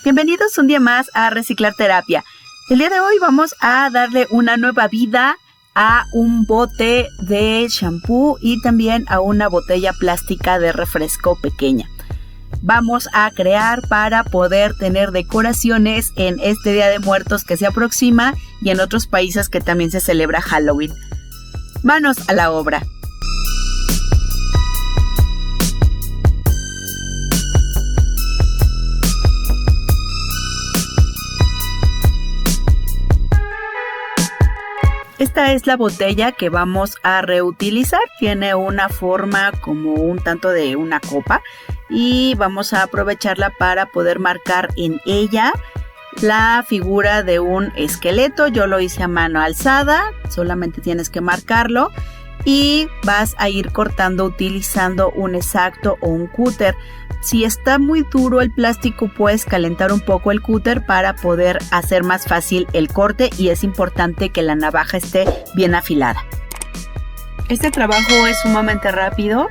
Bienvenidos un día más a Reciclar Terapia. El día de hoy vamos a darle una nueva vida a un bote de shampoo y también a una botella plástica de refresco pequeña. Vamos a crear para poder tener decoraciones en este Día de Muertos que se aproxima y en otros países que también se celebra Halloween. Manos a la obra. Esta es la botella que vamos a reutilizar. Tiene una forma como un tanto de una copa y vamos a aprovecharla para poder marcar en ella la figura de un esqueleto. Yo lo hice a mano alzada, solamente tienes que marcarlo y vas a ir cortando utilizando un X-Acto o un cúter. Si está muy duro el plástico, puedes calentar un poco el cúter para poder hacer más fácil el corte y es importante que la navaja esté bien afilada. Este trabajo es sumamente rápido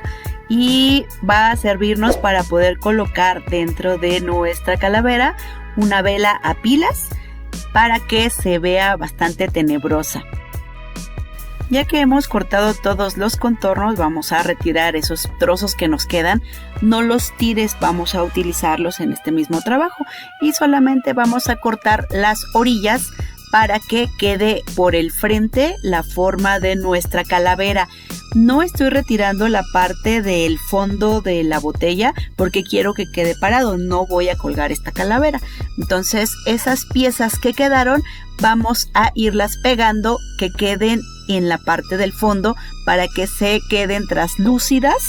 y va a servirnos para poder colocar dentro de nuestra calavera una vela a pilas para que se vea bastante tenebrosa. Ya que hemos cortado todos los contornos, vamos a retirar esos trozos que nos quedan. No los tires, vamos a utilizarlos en este mismo trabajo y solamente vamos a cortar las orillas para que quede por el frente la forma de nuestra calavera. No estoy retirando la parte del fondo de la botella porque quiero que quede parado, no voy a colgar esta calavera. Entonces esas piezas que quedaron vamos a irlas pegando que queden en la parte del fondo para que se queden translúcidas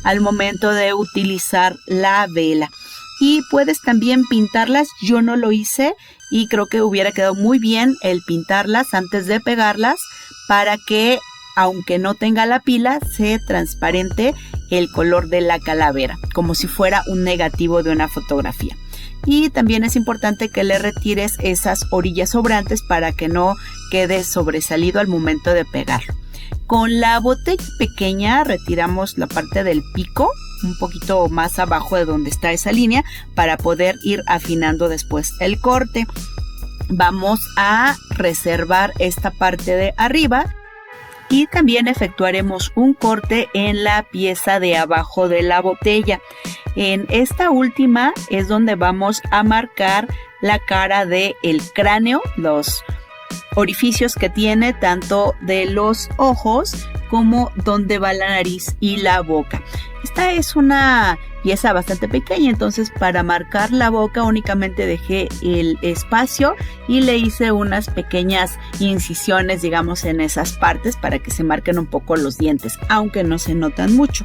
al momento de utilizar la vela. Y puedes también pintarlas, yo no lo hice y creo que hubiera quedado muy bien el pintarlas antes de pegarlas para que aunque no tenga la pila sea transparente el color de la calavera, como si fuera un negativo de una fotografía. Y también es importante que le retires esas orillas sobrantes para que no quede sobresalido al momento de pegarlo. Con la botella pequeña retiramos la parte del pico, un poquito más abajo de donde está esa línea, para poder ir afinando después el corte. Vamos a reservar esta parte de arriba y también efectuaremos un corte en la pieza de abajo de la botella. En esta última es donde vamos a marcar la cara del cráneo, los orificios que tiene tanto de los ojos como donde va la nariz y la boca. Esta es una pieza bastante pequeña, entonces para marcar la boca únicamente dejé el espacio y le hice unas pequeñas incisiones, digamos, en esas partes para que se marquen un poco los dientes, aunque no se notan mucho.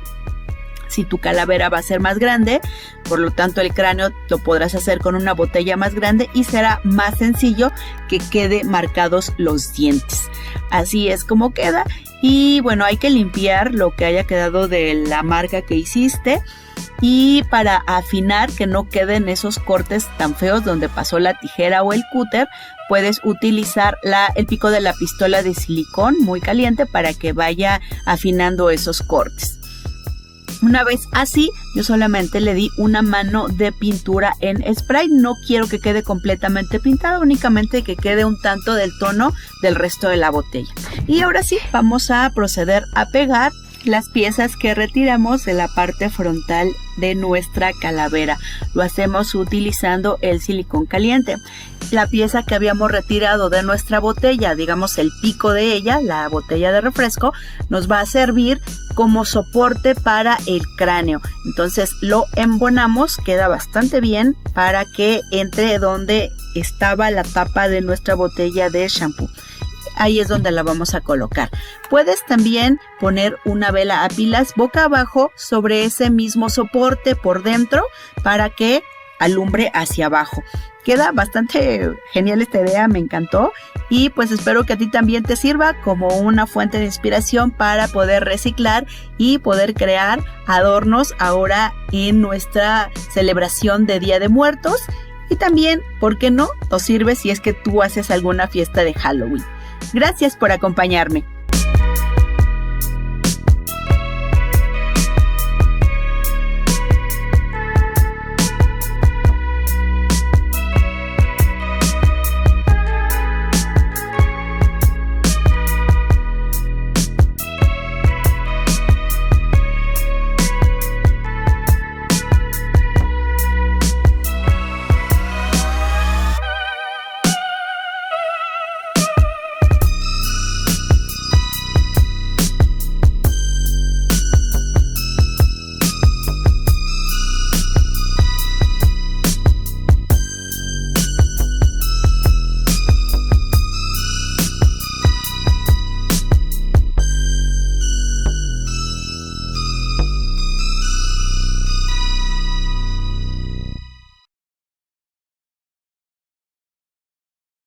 Si tu calavera va a ser más grande, por lo tanto el cráneo lo podrás hacer con una botella más grande y será más sencillo que quede marcados los dientes. Así es como queda y bueno, hay que limpiar lo que haya quedado de la marca que hiciste y para afinar que no queden esos cortes tan feos donde pasó la tijera o el cúter, puedes utilizar el pico de la pistola de silicón muy caliente para que vaya afinando esos cortes. Una vez así, yo solamente le di una mano de pintura en spray. No quiero que quede completamente pintada, únicamente que quede un tanto del tono del resto de la botella. Y ahora sí, vamos a proceder a pegar las piezas que retiramos de la parte frontal de nuestra calavera. Lo hacemos utilizando el silicón caliente. La pieza que habíamos retirado de nuestra botella, digamos el pico de ella, la botella de refresco, nos va a servir como soporte para el cráneo. Entonces lo embonamos, queda bastante bien para que entre donde estaba la tapa de nuestra botella de shampoo. Ahí es donde la vamos a colocar. Puedes también poner una vela a pilas boca abajo sobre ese mismo soporte por dentro para que alumbre hacia abajo. Queda bastante genial esta idea, me encantó y pues espero que a ti también te sirva como una fuente de inspiración para poder reciclar y poder crear adornos ahora en nuestra celebración de Día de Muertos y también, ¿por qué no?, nos sirve si es que tú haces alguna fiesta de Halloween. Gracias por acompañarme.